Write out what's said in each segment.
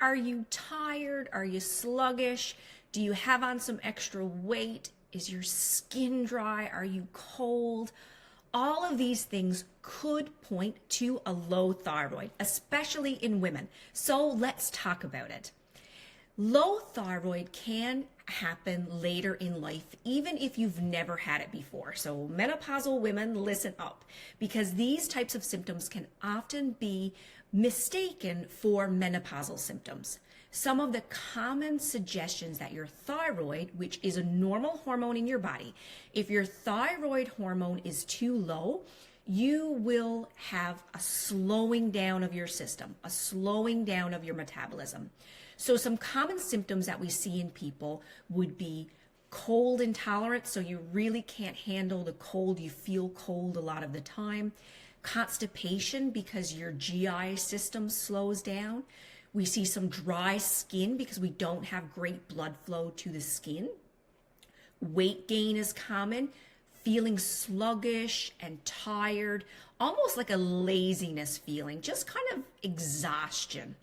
Are you tired? Are you sluggish? Do you have on some extra weight? Is your skin dry? Are you cold? All of these things could point to a low thyroid, especially in women. So let's talk about it. Low thyroid can happen later in life, even if you've never had it before. So menopausal women, listen up, because these types of symptoms can often be mistaken for menopausal symptoms. Some of the common suggestions that your thyroid, which is a normal hormone in your body, if your thyroid hormone is too low, you will have a slowing down of your system, a slowing down of your metabolism. So some common symptoms that we see in people would be cold intolerance. So you really can't handle the cold. You feel cold a lot of the time. Constipation because your GI system slows down. We see some dry skin because we don't have great blood flow to the skin. Weight gain is common. Feeling sluggish and tired, almost like a laziness feeling, just kind of exhaustion.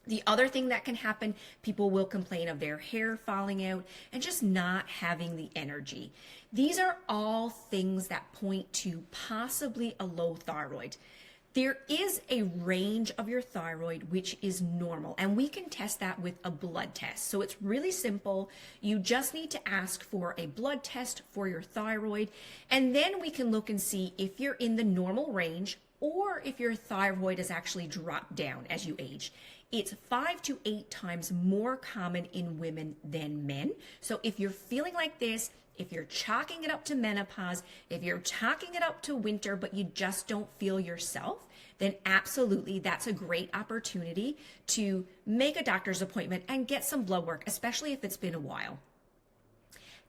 The other thing that can happen, people will complain of their hair falling out and just not having the energy. These are all things that point to possibly a low thyroid. There is a range of your thyroid which is normal, and we can test that with a blood test. So it's really simple. You just need to ask for a blood test for your thyroid, and then we can look and see if you're in the normal range or if your thyroid has actually dropped down as you age. It's 5 to 8 times more common in women than men. So if you're feeling like this, if you're chalking it up to menopause, if you're chalking it up to winter, but you just don't feel yourself, then absolutely that's a great opportunity to make a doctor's appointment and get some blood work, especially if it's been a while.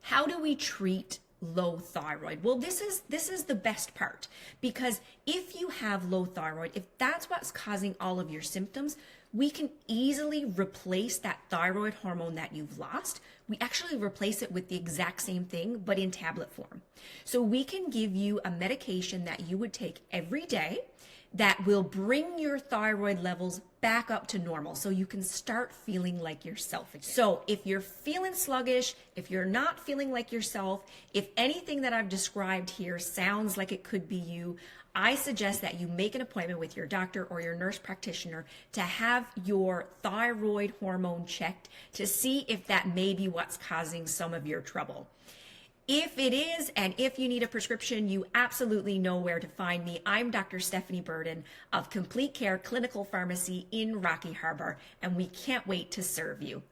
How do we treat low thyroid? Well, this is the best part, because if you have low thyroid, if that's what's causing all of your symptoms, we can easily replace that thyroid hormone that you've lost. We actually replace it with the exact same thing, but in tablet form. So we can give you a medication that you would take every day that will bring your thyroid levels back up to normal, so you can start feeling like yourself again. So if you're feeling sluggish, if you're not feeling like yourself, if anything that I've described here sounds like it could be you, I suggest that you make an appointment with your doctor or your nurse practitioner to have your thyroid hormone checked to see if that may be what's causing some of your trouble. If it is, and if you need a prescription, you absolutely know where to find me. I'm Dr. Stephanie Burden of Complete Care Clinical Pharmacy in Rocky Harbor, and we can't wait to serve you.